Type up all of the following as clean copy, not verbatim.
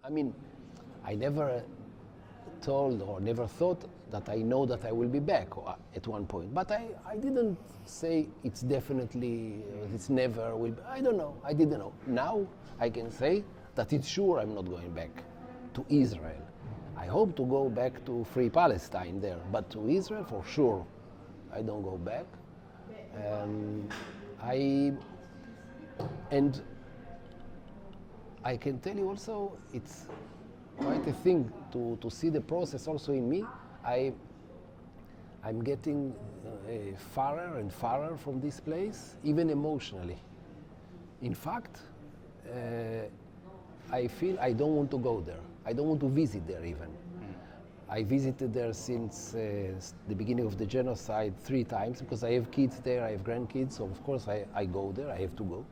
I mean, I never told or never thought that I know that I will be back at one point. But I didn't say it's definitely, it's never will be. I don't know. I didn't know. Now I can say that it's sure I'm not going back to Israel. I hope to go back to Free Palestine there, but to Israel for sure I don't go back. And I can tell you also, it's quite a thing to see the process also in me. I'm getting farther and farther from this place, even emotionally. In fact, I feel I don't want to go there. I don't want to visit there even. I visited there since the beginning of the genocide 3 times because I have kids there, I have grandkids, so of course I go there, I have to go.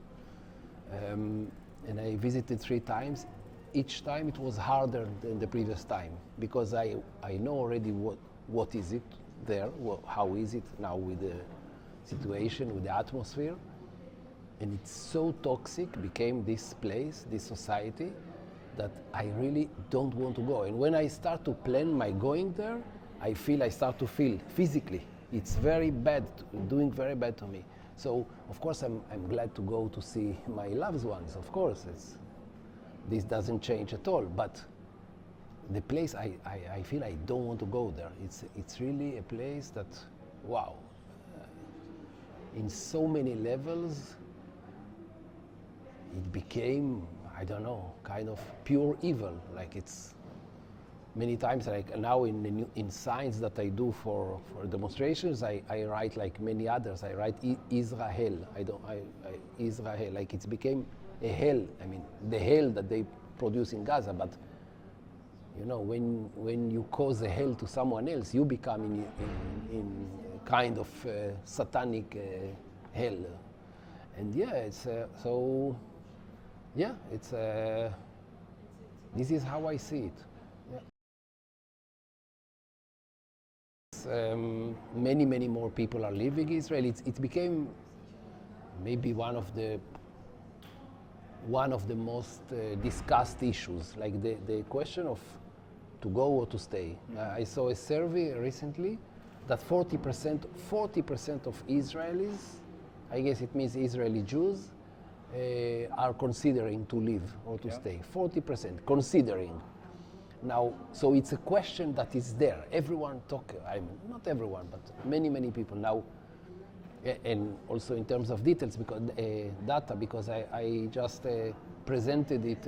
And I visited 3 times. Each time it was harder than the previous time because I know already what is it there, how is it now with the situation, with the atmosphere. And it's so toxic, became this place, this society, that I really don't want to go. And when I start to plan my going there, I start to feel physically, it's very bad, doing very bad to me. So, of course, I'm glad to go to see my loved ones, of course. This doesn't change at all, but the place, I feel I don't want to go there. It's really a place that, wow, in so many levels, it became, I don't know, kind of pure evil. Like it's many times, like now in signs that I do for demonstrations, I write like many others. I write Israel. Israel. Like it's became a hell. I mean, the hell that they produce in Gaza. But you know, when you cause a hell to someone else, you become in kind of satanic hell. And yeah, it's so. Yeah, it's. This is how I see it. Many more people are leaving Israel. It became maybe one of the most discussed issues, like the question of to go or to stay. I saw a survey recently that 40% of Israelis, I guess it means Israeli Jews, are considering to leave or to stay. 40% considering. Now, so it's a question that is there. Everyone not everyone, but many people now, and also in terms of details, because data, because I just presented it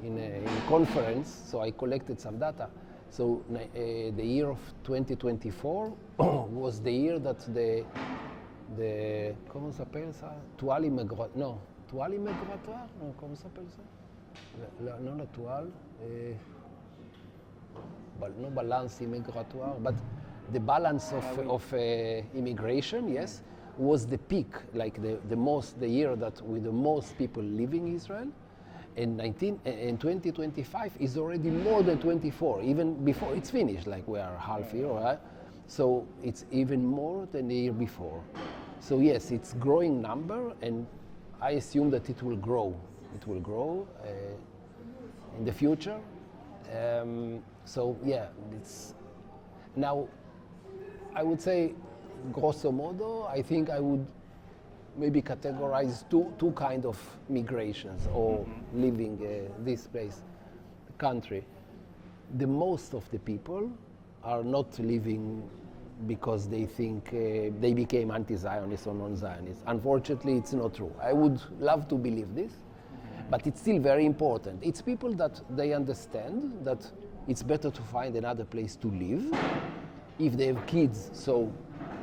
in a conference, so I collected some data. So the year of 2024 was the year that the comment s'appelle ça? Toile immigratoire? Non, toile immigratoire? Non, comment s'appelle ça? Non, la toile. No balance immigratoire, but the balance of immigration, yes, was the peak, like the year that with the most people leaving Israel. And 2025 is already more than 24, even before it's finished, like we are half year, right? So it's even more than the year before. So yes, it's growing number, and I assume that it will grow. It will grow in the future. So yeah, it's now. I would say, grosso modo, I think I would maybe categorize two kind of migrations or leaving this place, the country. The most of the people are not leaving because they think they became anti-Zionist or non-Zionist. Unfortunately, it's not true. I would love to believe this, but it's still very important. It's people that they understand that it's better to find another place to live. If they have kids, so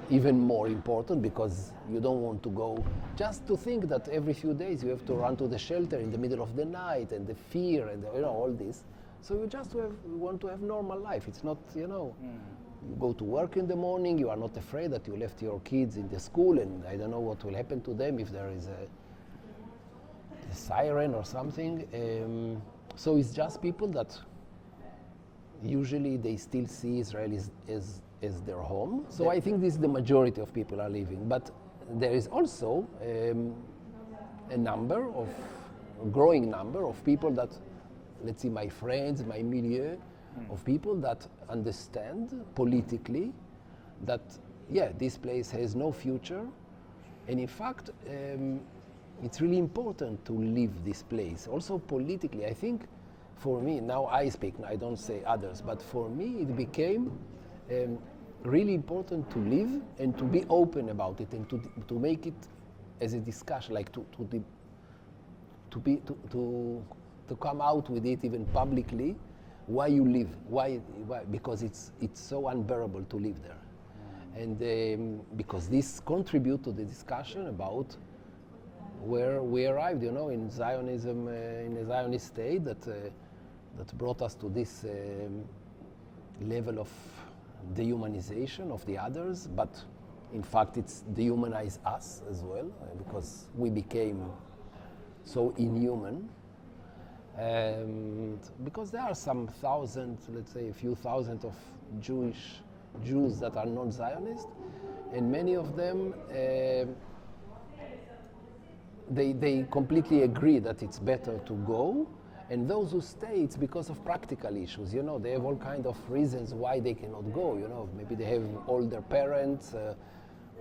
even more important, because you don't want to go just to think that every few days you have to run to the shelter in the middle of the night and the fear and all this. So you just want to have normal life. It's not, You go to work in the morning, you are not afraid that you left your kids in the school and I don't know what will happen to them if there is a siren or something. So it's just people that usually they still see Israel as their home. So I think this is the majority of people are living. But there is also a growing number of people that, let's see, my friends, my milieu, of people that understand politically that, yeah, this place has no future. And in fact, it's really important to leave this place. Also politically, I think for me, now I speak, I don't say others, but for me it became really important to live and to be open about it and to make it as a discussion, like to come out with it even publicly, why you live, why because it's so unbearable to live there. And because this contributes to the discussion about where we arrived, you know, in Zionism, in a Zionist state that brought us to this level of dehumanization of the others, but in fact it's dehumanized us as well, because we became so inhuman. And because there are some thousands, let's say a few thousand of Jews that are non-Zionist, and many of them they completely agree that it's better to go, and those who stay, it's because of practical issues. You know, they have all kind of reasons why they cannot go. You know, maybe they have older parents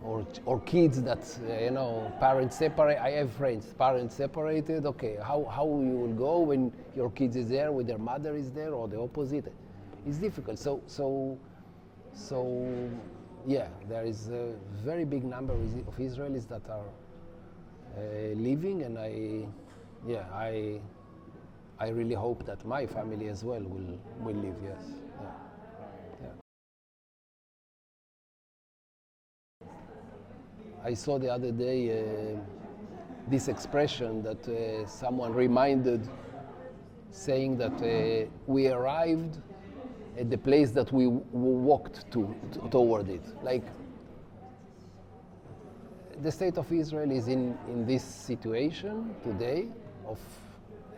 or kids that you know, parents separate. I have friends, parents separated. Okay, how you will go when your kids is there, when their mother is there, or the opposite? It's difficult. So yeah, there is a very big number of Israelis that are living, and I really hope that my family as well will live. Yes. Yeah. Yeah. I saw the other day this expression that someone reminded, saying that we arrived at the place that we walked toward it. Like, the state of Israel is in this situation today of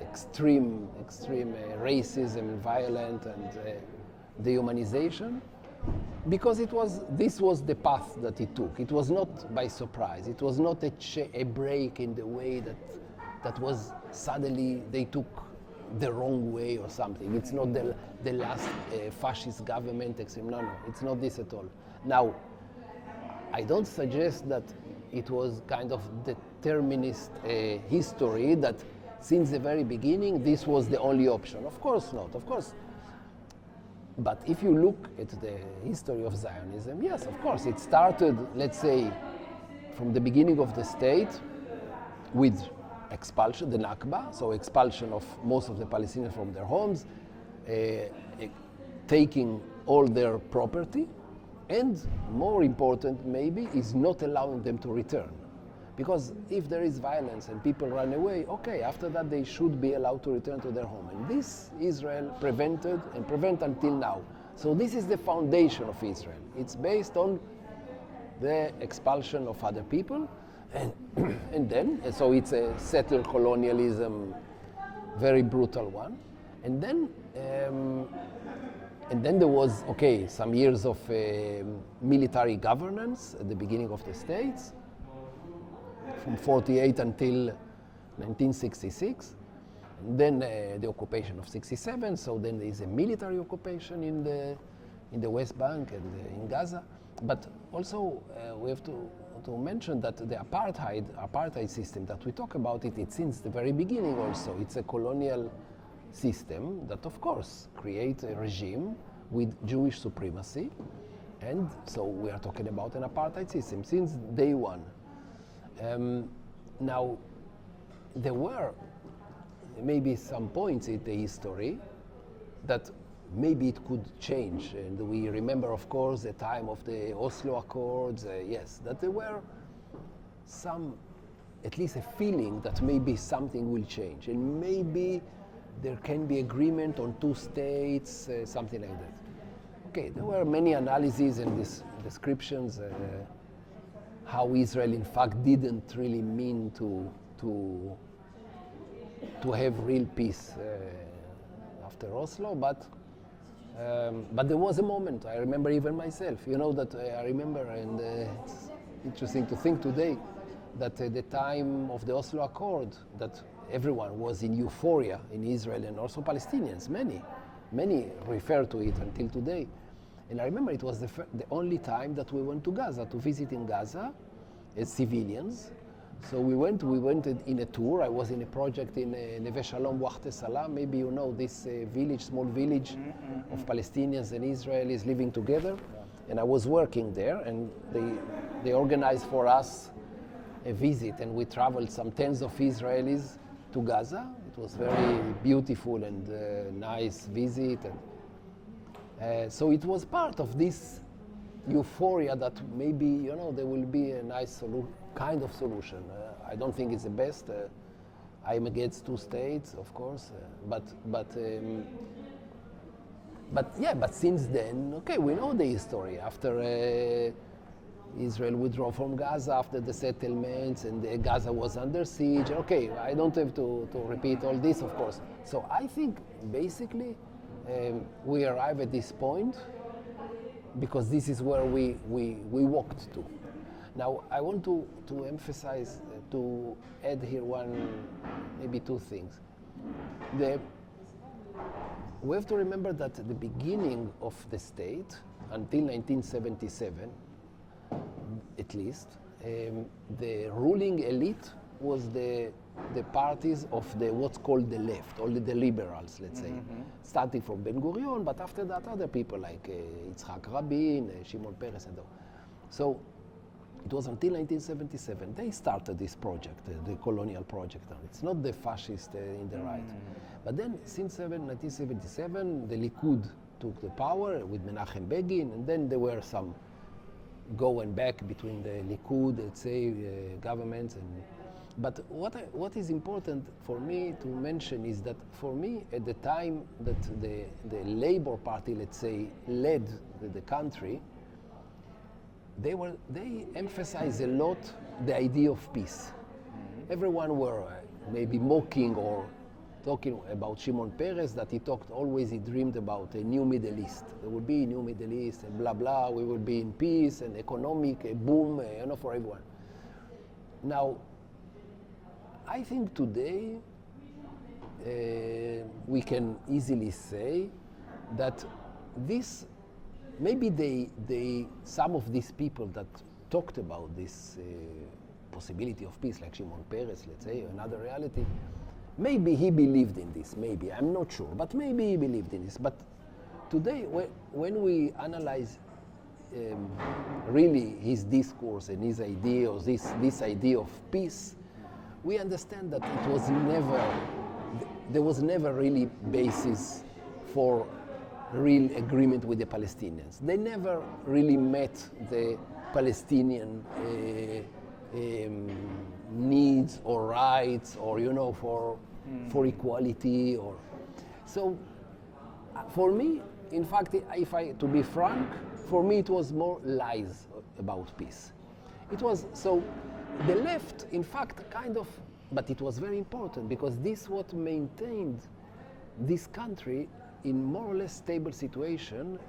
extreme racism, violence, and dehumanization, because this was the path that it took. It was not by surprise. It was not a break in the way that was suddenly they took the wrong way or something. It's not the last fascist government. No, it's not this at all. Now, I don't suggest that it was kind of determinist history that since the very beginning this was the only option. Of course not, of course. But if you look at the history of Zionism, yes, of course, it started, let's say, from the beginning of the state with expulsion, the Nakba, so expulsion of most of the Palestinians from their homes, taking all their property, and more important maybe is not allowing them to return. Because if there is violence and people run away, okay, after that they should be allowed to return to their home. And this Israel prevented and prevent until now. So this is the foundation of Israel. It's based on the expulsion of other people, and then, so it's a settler colonialism, very brutal one. And then there was, okay, some years of military governance at the beginning of the states, from 48 until 1966. And then the occupation of 67, so then there is a military occupation in the West Bank and in Gaza. But also we have to mention that the apartheid system that we talk about, it's since the very beginning also. It's a colonial system that, of course, creates a regime with Jewish supremacy. And so we are talking about an apartheid system since day one. Now, there were maybe some points in the history that maybe it could change. And we remember, of course, the time of the Oslo Accords, yes, that there were some, at least a feeling that maybe something will change. And maybe there can be agreement on two states, something like that. Okay, there were many analyses and descriptions how Israel, in fact, didn't really mean to have real peace after Oslo, but there was a moment. I remember even myself. You know that I remember, and it's interesting to think today that at the time of the Oslo Accord, that everyone was in euphoria in Israel, and also Palestinians. Many refer to it until today. And I remember it was the only time that we went to Gaza, to visit in Gaza as civilians. So we went in a tour. I was in a project in Neve Shalom, Wachte Salam. Maybe you know this small village of Palestinians and Israelis living together. And I was working there, and they organized for us a visit, and we traveled some tens of Israelis to Gaza. It was very beautiful and nice visit. And so it was part of this euphoria that maybe, you know, there will be a nice kind of solution. I don't think it's the best. I'm against two states, of course, but since then, okay, we know the history. After Israel withdrew from Gaza, after the settlements, and Gaza was under siege. Okay, I don't have to repeat all this, of course. So I think basically we arrive at this point because this is where we walked to. Now, I want to emphasize, to add here maybe two things. We have to remember that at the beginning of the state, until 1977, at least, the ruling elite was the parties of what's called the left, only the liberals, let's say, starting from Ben Gurion, but after that other people like Yitzhak Rabin, Shimon Peres, and all. So it was until 1977 they started this project, the colonial project. It's not the fascist in the right. But then since 1977, the Likud took the power with Menachem Begin, and then there were some go and back between the Likud, let's say, governments. But what is important for me to mention is that for me, at the time that the Labour Party, let's say, led the country, they emphasized a lot the idea of peace. Everyone were maybe mocking or talking about Shimon Peres, that he dreamed about a new Middle East. There will be a new Middle East and blah, blah, we will be in peace and economic boom, for everyone. Now, I think today we can easily say that this, maybe some of these people that talked about this possibility of peace, like Shimon Peres, let's say, another reality, maybe he believed in this, maybe, I'm not sure, but maybe he believed in this. But today, when we analyze really his discourse and his idea, or this idea of peace, we understand that there was never really basis for real agreement with the Palestinians. They never really met the Palestinian needs or rights, or for equality, or so. For me, in fact, to be frank, for me it was more lies about peace. It was so. The left, in fact, but it was very important because this what maintained this country in more or less stable situation,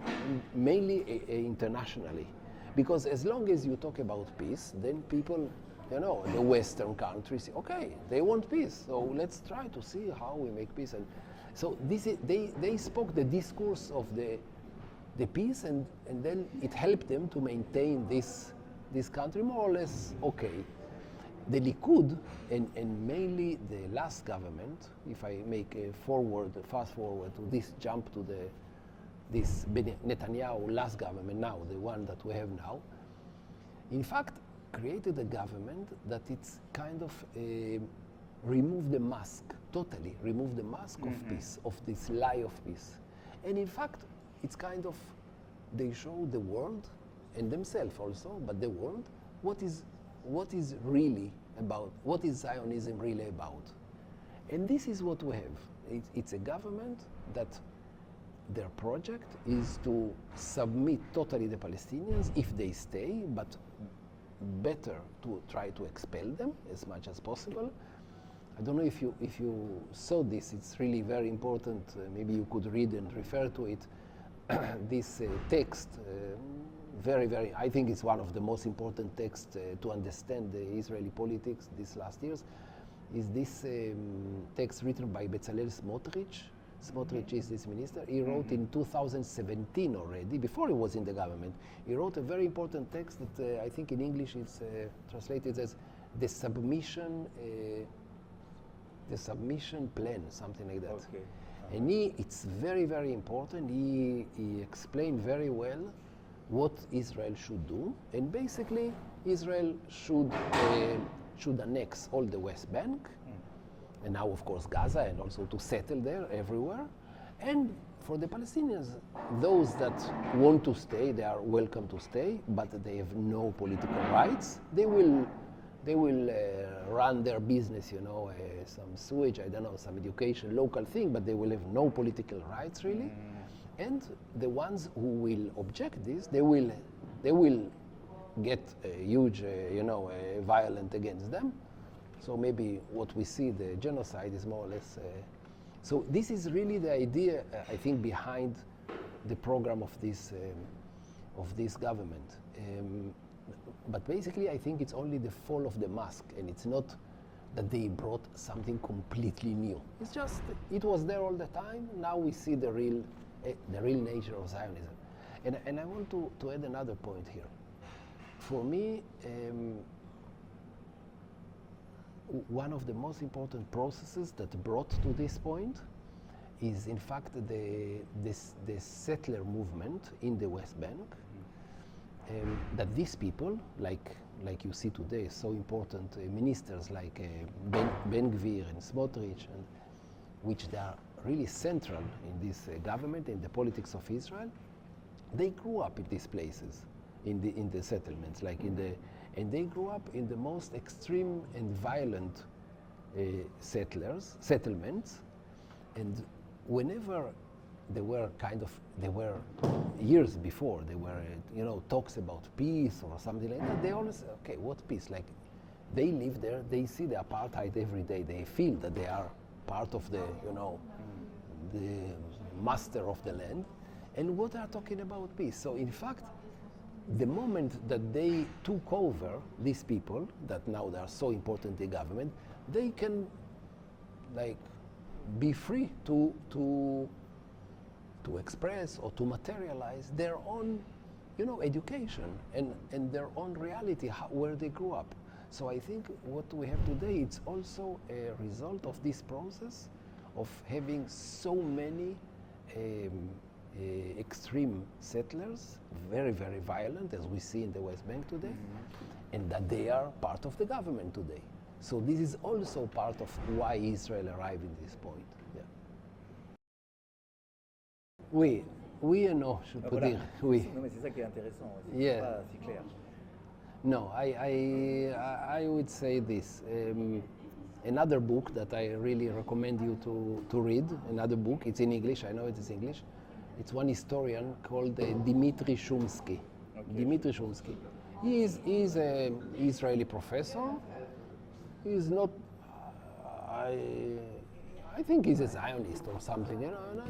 mainly internationally. Because as long as you talk about peace, then people, the Western countries, okay, they want peace, so let's try to see how we make peace. And so they spoke the discourse of the peace, and then it helped them to maintain this country more or less okay. The Likud, and mainly the last government, if I make a fast forward to this jump to this Netanyahu last government now, the one that we have now, in fact, created a government that it's kind of removed the mask, totally removed the mask of peace, of this lie of peace. And in fact, it's kind of, they show the world, and themselves also, but the world, what is really about, what is Zionism really about. And this is what we have. It's a government that their project is to submit totally the Palestinians if they stay, but better to try to expel them as much as possible. I don't know if you saw this. It's really very important. Maybe you could read and refer to it. This text, very, I think it's one of the most important texts to understand the Israeli politics these last years, is this text written by Bezalel Smotrich. Smotrich is this minister. He wrote in 2017 already, before he was in the government. He wrote a very important text that I think in English it's translated as the submission plan, something like that. Okay. And it's very, very important. He explained very well what Israel should do, and basically Israel should annex all the West Bank, and now of course Gaza, and also to settle there everywhere. And for the Palestinians, those that want to stay, they are welcome to stay, but they have no political rights. They will run their business, some sewage, I don't know, some education, local thing, but they will have no political rights really. And the ones who will object this, they will get huge, violent against them. So maybe what we see, the genocide, is more or less. So this is really the idea, I think, behind the program of this government. But basically, I think it's only the fall of the mask, and it's not that they brought something completely new. It's just, it was there all the time. Now we see the real nature of Zionism. And I want to add another point here. For me, one of the most important processes that brought to this point is, in fact, the settler movement in the West Bank. That these people, like you see today, so important ministers like Ben Gvir and Smotrich, and which they are really central in this government, in the politics of Israel, they grew up in these places, in the settlements, and they grew up in the most extreme and violent settlements, and whenever there were years before, there were talks about peace or something like that, they always say, okay, what peace? Like, they live there, they see the apartheid every day, they feel that they are part of the master of the land, and what are talking about peace? So in fact, the moment that they took over, these people that now they are so important in the government, they can be free to express or to materialize their own education and their own reality, where they grew up. So I think what we have today, it's also a result of this process of having so many extreme settlers, very, very violent, as we see in the West Bank today, and that they are part of the government today. So this is also part of why Israel arrived in this point. Yeah. Oui et non, je peux dire. Oui. Non, mais c'est ça qui est intéressant. C'est Yeah. pas si clair. No, I would say this. Another book that I really recommend you to read, another book, it's in English, I know it is English. It's one historian called Dmitry Shumsky. Okay. Dmitry Shumsky. He is an Israeli professor. He's not, I think he's a Zionist or something.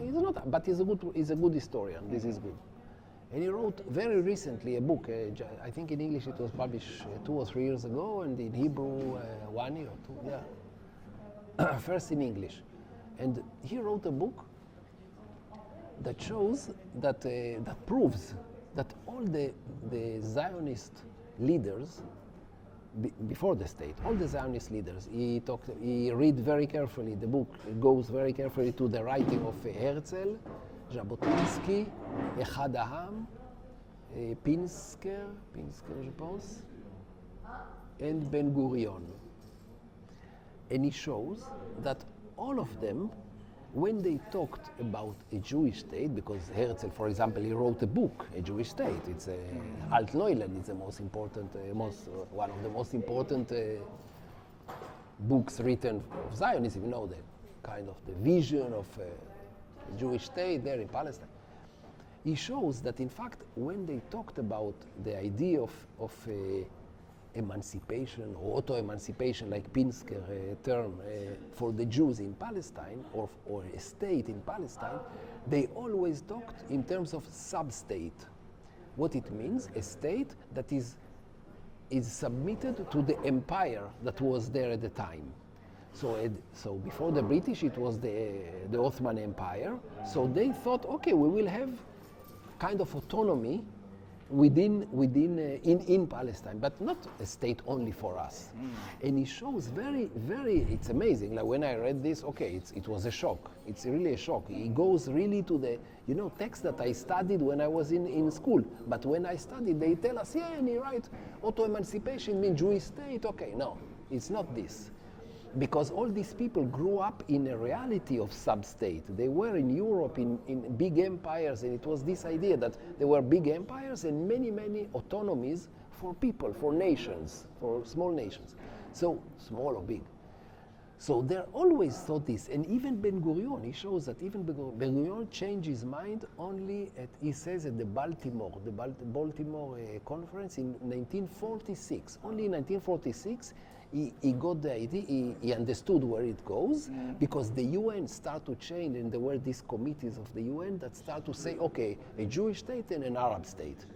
He's not, but he's a good historian. This is good. And he wrote very recently a book. I think in English it was published 2 or 3 years ago, and in Hebrew 1 year or 2. Yeah. First in English, and he wrote a book that shows that proves that all the Zionist leaders before the state, all the Zionist leaders, he read very carefully the book. It goes very carefully to the writing of Herzl, Jabotinsky, Echad Ha'am, Pinsker, je pense, and Ben Gurion. And he shows that all of them, when they talked about a Jewish state, because Herzl, for example, he wrote a book, A Jewish State. It's Alt Neuland. It's the most important, one of the most important books written of Zionism. The kind of the vision of a Jewish state there in Palestine. he shows that in fact when they talked about the idea of emancipation or auto-emancipation, like Pinsker term for the Jews in Palestine or a state in Palestine, they always talked in terms of sub-state. What it means, a state that is submitted to the empire that was there at the time. So before the British, it was the Ottoman Empire. So they thought, okay, we will have kind of autonomy in Palestine, but not a state only for us. And it shows it's amazing. Like when I read this, okay, it was a shock. It's really a shock. It goes really to the, text that I studied when I was in school. But when I studied, they tell us, yeah, and he writes, auto-emancipation means Jewish state. Okay, no, it's not this. Because all these people grew up in a reality of sub-state. They were in Europe in big empires, and it was this idea that there were big empires and many, many autonomies for people, for nations, for small nations. So, small or big. So they always thought this, and even Ben-Gurion, he shows that even Ben-Gurion changed his mind only he says at the Baltimore conference in 1946. Only in 1946, he got the idea, he understood where it goes, because the UN started to change, and there were these committees of the UN that start to say, okay, a Jewish state and an Arab state.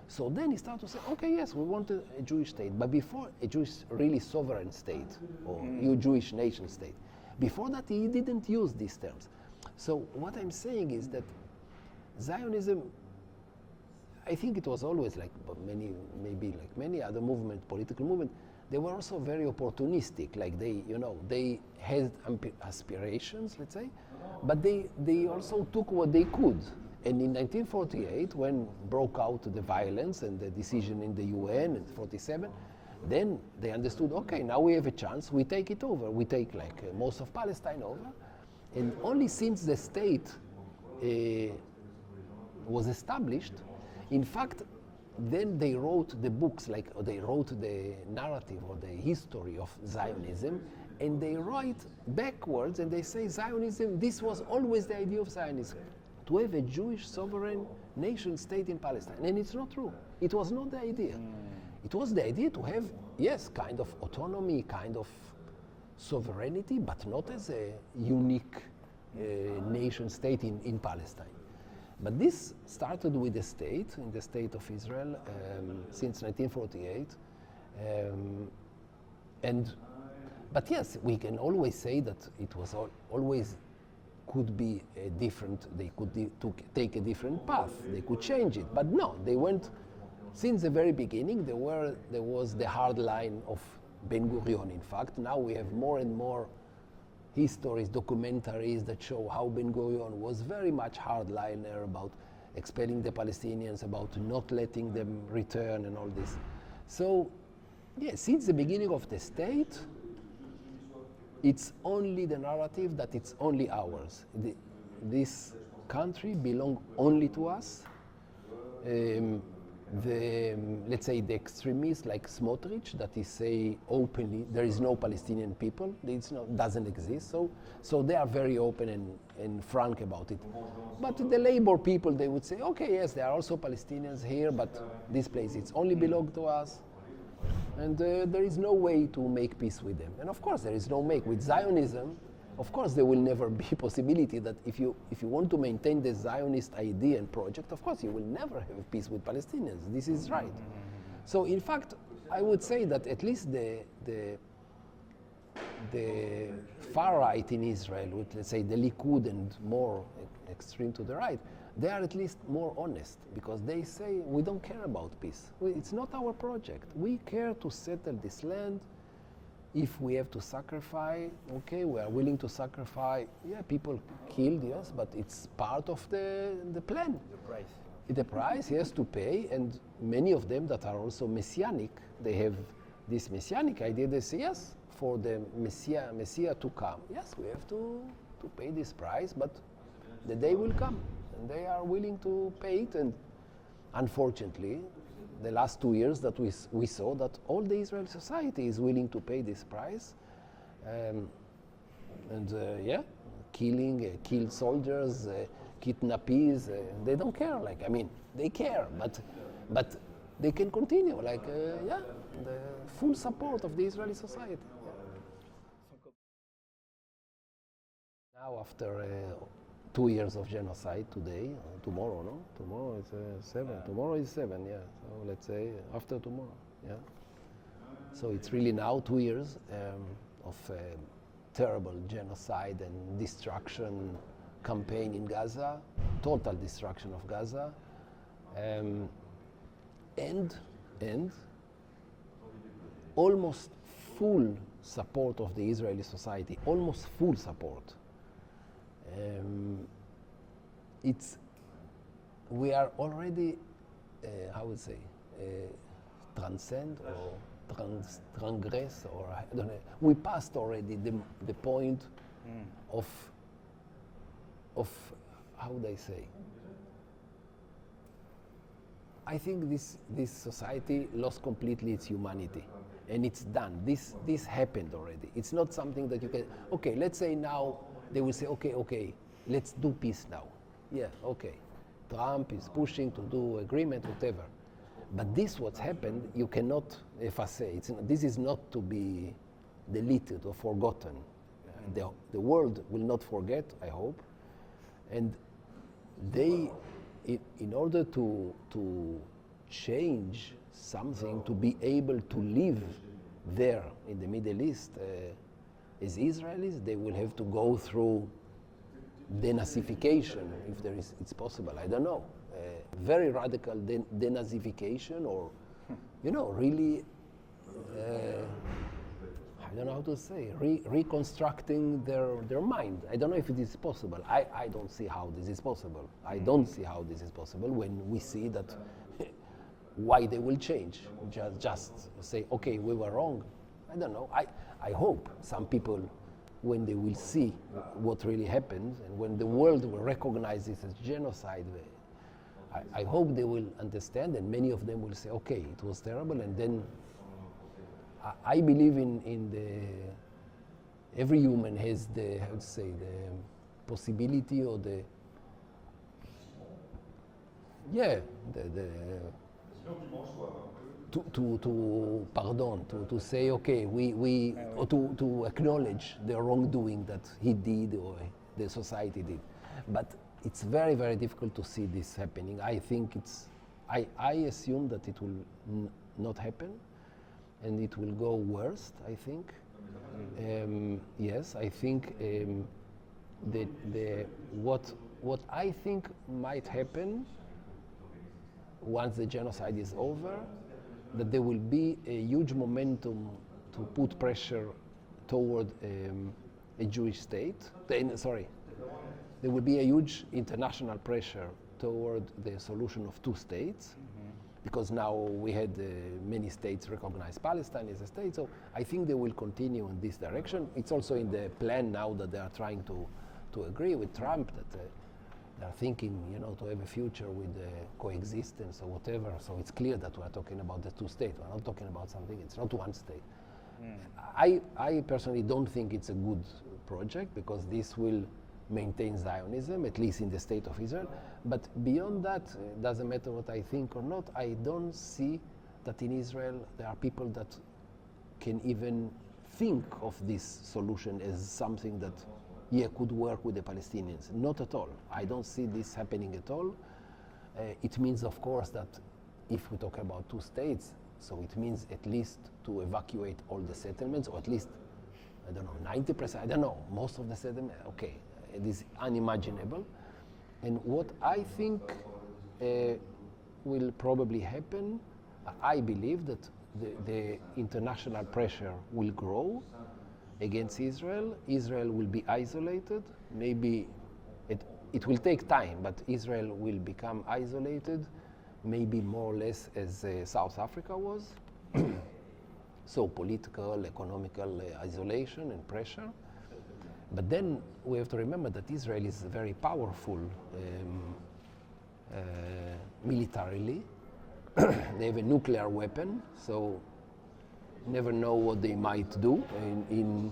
So then he started to say, okay, yes, we want a Jewish state, but before a Jewish really sovereign state, or Jewish nation state. Before that, he didn't use these terms. So what I'm saying is that Zionism, I think it was always like many other political movements, they were also very opportunistic. Like they had aspirations, let's say, but they also took what they could. And in 1948, when broke out the violence and the decision in the UN in 47, then they understood, okay, now we have a chance, we take it over. We take most of Palestine over. And only since the state was established, in fact, then they wrote the books, they wrote the narrative or the history of Zionism, and they write backwards and they say Zionism, this was always the idea of Zionism, to have a Jewish sovereign nation state in Palestine. And it's not true. It was not the idea. It was the idea to have, yes, kind of autonomy, kind of sovereignty, but not as a unique nation state in Palestine. But this started with the state, in the state of Israel, since 1948. But yes, we can always say that it was always could be different, they could take a different path, they could change it. But no, they went, since the very beginning, there was the hard line of Ben-Gurion, in fact. Now we have more and more histories, documentaries that show how Ben-Gurion was very much hardliner about expelling the Palestinians, about not letting them return and all this. So, yeah, since the beginning of the state, it's only the narrative that it's only ours. This country belongs only to us. Let's say the extremists like Smotrich, that is say openly there is no Palestinian people, doesn't exist, so they are very open and frank about it. But the labor people, they would say, okay, yes, there are also Palestinians here, but this place, it's only belong to us, and there is no way to make peace with them. And of course there is no make. With Zionism, of course there will never be a possibility that if you want to maintain the Zionist idea and project, of course you will never have peace with Palestinians. This is right. So in fact, I would say that at least the far right in Israel, with let's say the Likud and more extreme to the right, they are at least more honest, because they say we don't care about peace. It's not our project. We care to settle this land. If we have to sacrifice, okay, we are willing to sacrifice. Yeah, people killed, yes, but it's part of the plan. The price. The price he has to pay, and many of them that are also messianic, they have this messianic idea. They say, yes, for the Messiah to come, yes, we have to pay this price, but the day will come, and they are willing to pay it. And unfortunately, the last 2 years that we saw that all the Israeli society is willing to pay this price, killed soldiers, kidnappees. They don't care. Like, I mean, they care, but they can continue. Like, the full support of the Israeli society. Now, after 2 years of genocide today, tomorrow, no? Tomorrow is 7. Tomorrow is 7, yeah. So let's say after tomorrow, yeah. So it's really now 2 years of terrible genocide and destruction campaign in Gaza, total destruction of Gaza, and almost full support of the Israeli society, almost full support. We are already, how would say, transcend or transgress, or I don't know. We passed already the point of how would I say? I think this society lost completely its humanity, and it's done. This happened already. It's not something that you can. Okay, let's say now they will say, okay, let's do peace now. Yeah, okay. Trump is pushing to do agreement, whatever. But this, what's happened, you cannot, if I say, this is not to be deleted or forgotten. The world will not forget, I hope. And they, in order to change something, to be able to live there in the Middle East, as Israelis, they will have to go through denazification, if it's possible. I don't know. Very radical denazification, or, really, I don't know how to say, reconstructing their mind. I don't know if it is possible. I don't see how this is possible. I don't see how this is possible when we see that why they will change. Just say, okay, we were wrong. I don't know. I hope some people, when they will see what really happened, and when the world will recognize this as genocide, I hope they will understand, and many of them will say, okay, it was terrible, and then I believe in every human has the, how to say, the possibility or to say, okay, or to acknowledge the wrongdoing that he did or the society did. But it's very, very difficult to see this happening. I think I assume that it will not happen, and it will go worse, I think. Yes, I think what I think might happen once the genocide is over, that there will be a huge momentum to put pressure toward a Jewish state. There will be a huge international pressure toward the solution of two states, because now we had many states recognize Palestine as a state, so I think they will continue in this direction. It's also in the plan now that they are trying to agree with Trump that they are thinking, to have a future with coexistence or whatever. So it's clear that we are talking about the two states. We're not talking about something, it's not one state. I personally don't think it's a good project, because this will maintain Zionism, at least in the state of Israel. But beyond that, it doesn't matter what I think or not, I don't see that in Israel there are people that can even think of this solution as something that, could work with the Palestinians. Not at all. I don't see this happening at all. It means, of course, that if we talk about two states, so it means at least to evacuate all the settlements, or at least, I don't know, 90%, I don't know, most of the settlements, okay. It is unimaginable. And what I think will probably happen, I believe that the international pressure will grow against Israel. Israel will be isolated. Maybe it will take time, but Israel will become isolated, maybe more or less as South Africa was. So political, economical isolation and pressure. But then we have to remember that Israel is very powerful militarily. They have a nuclear weapon, so you never know what they might do in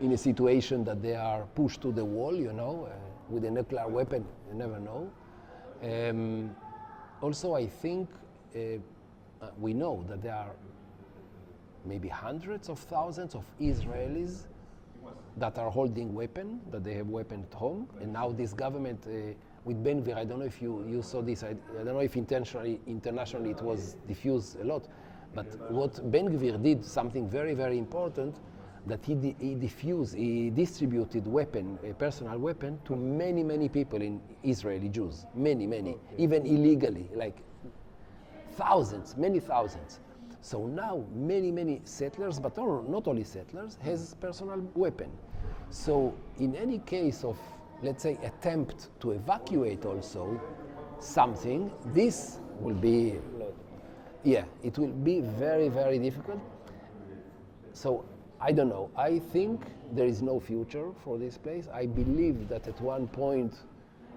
a situation that they are pushed to the wall, with a nuclear weapon, you never know. Also, I think we know that there are maybe hundreds of thousands of Israelis that are holding weapons, that they have weapons at home, and now this government with Ben Gvir, I don't know if you saw this, I don't know if internationally it was diffused a lot, but what Ben Gvir did, something very, very important, that he distributed a personal weapon to many, many people in Israeli Jews, many, even illegally, like thousands, many thousands. So now many settlers, but not only settlers, has personal weapon. So in any case of, let's say, attempt to evacuate also something, this will be, it will be very, very difficult. So I don't know. I think there is no future for this place. I believe that at one point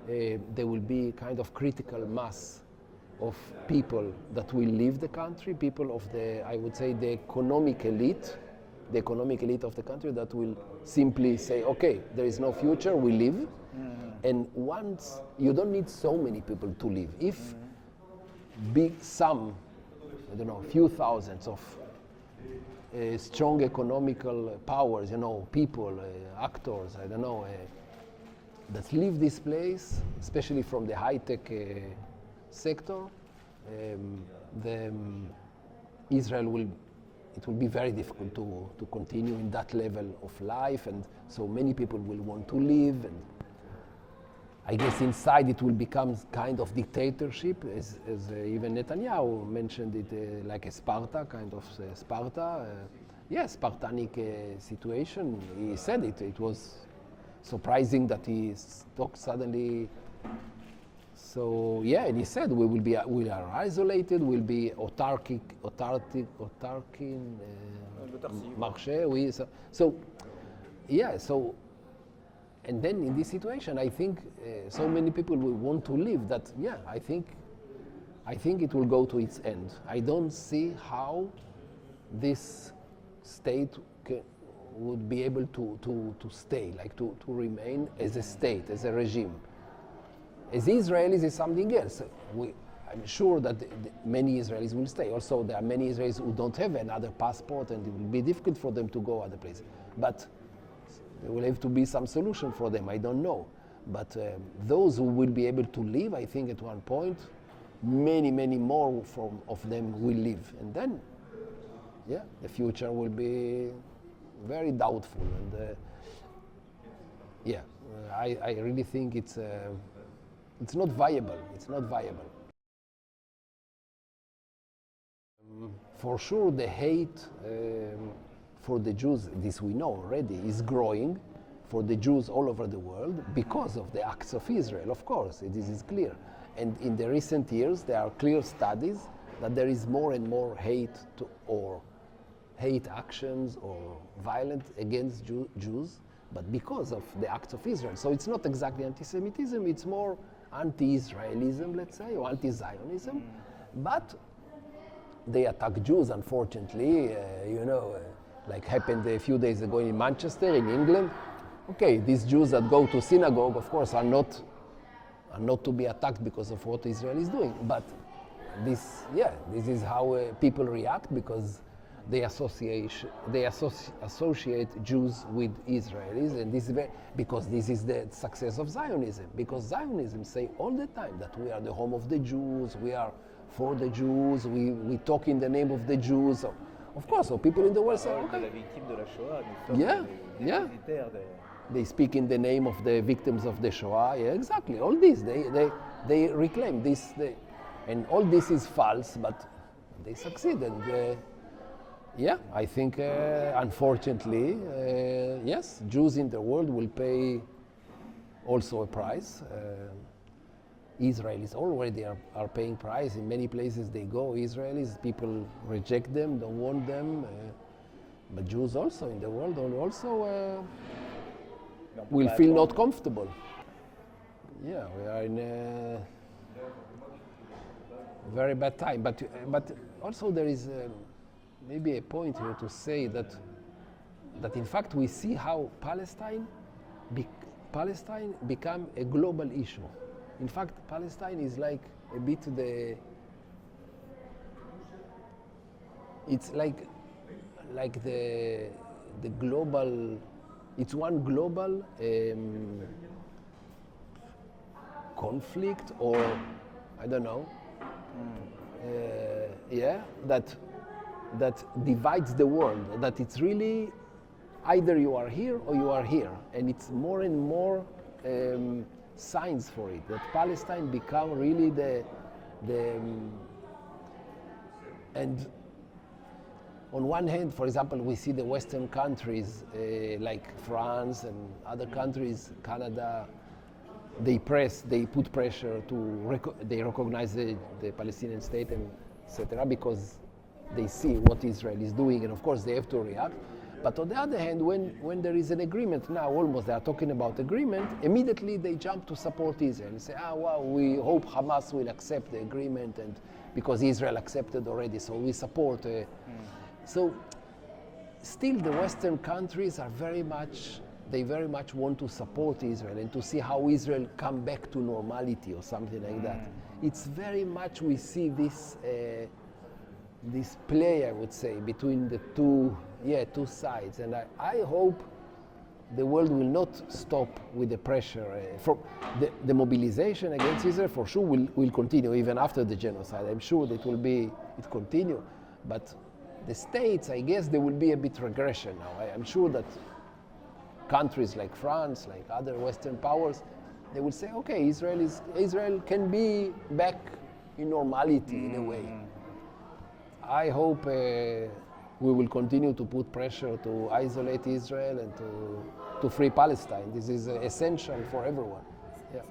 there will be kind of critical mass of people that will leave the country, people of I would say, the economic elite of the country that will simply say, okay, there is no future, we leave. And once, you don't need so many people to leave. If I don't know, a few thousands of strong economical powers, people, actors, I don't know, that leave this place, especially from the high-tech sector, Israel it will be very difficult to continue in that level of life, and so many people will want to leave, and I guess inside it will become kind of dictatorship, as even Netanyahu mentioned it, like a Sparta, kind of Sparta. Spartanic situation. He said it. It was surprising that he talked suddenly. So and he said we are isolated, we'll be autarkic, marché. So and then in this situation, I think so many people will want to leave that. I think it will go to its end. I don't see how this state would be able to stay, like to remain as a state, as a regime. As Israelis is something else. I'm sure that many Israelis will stay. Also, there are many Israelis who don't have another passport, and it will be difficult for them to go other places. But there will have to be some solution for them. I don't know. But those who will be able to leave, I think at one point, many more of them will leave. And then, the future will be very doubtful. And I really think it's not viable. It's not viable. For sure, the hate for the Jews, this we know already, is growing for the Jews all over the world because of the acts of Israel, of course, this is clear. And in the recent years, there are clear studies that there is more and more hate or hate actions or violence against Jews, but because of the acts of Israel. So it's not exactly anti-Semitism, it's more anti-Israelism, let's say, or anti-Zionism, but they attack Jews, unfortunately, like happened a few days ago in Manchester, in England. Okay, these Jews that go to synagogue, of course, are not to be attacked because of what Israel is doing. But this is how people react, because they associate Jews with Israelis, and this is because this is the success of Zionism. Because Zionism say all the time that we are the home of the Jews, we are for the Jews, we talk in the name of the Jews. So, of course, so people in the world say, okay. They speak in the name of the victims of the Shoah. Yeah, exactly. All this, they reclaim this, and all this is false, but they succeed. And I think, unfortunately, yes, Jews in the world will pay also a price. Israelis already are paying price. In many places they go, Israelis, people reject them, don't want them. But Jews also in the world will feel not comfortable. We are in a very bad time. But also there is maybe a point here to say that in fact we see how Palestine Palestine become a global issue. In fact, Palestine is like a bit it's like the global, it's one global conflict, or I don't know, that divides the world, that it's really either you are here or you are here, and it's more and more signs for it, that Palestine become really and on one hand, for example, we see the Western countries like France and other countries, Canada, they put pressure they recognize the Palestinian state, and etc., because they see what Israel is doing, and of course they have to react. But on the other hand, when there is an agreement, now almost they are talking about agreement, immediately they jump to support Israel and say, well, we hope Hamas will accept the agreement, and because Israel accepted already, so we support. So still the Western countries are very much want to support Israel and to see how Israel come back to normality or something like that. It's very much, we see this play, I would say, between the two sides. And I hope the world will not stop with the pressure. From the mobilization against Israel for sure will continue even after the genocide. I'm sure that it continue. But the states, I guess there will be a bit regression now. I'm sure that countries like France, like other Western powers, they will say, okay, Israel can be back in normality in a way. I hope we will continue to put pressure to isolate Israel and to free Palestine. This is essential for everyone. Yeah.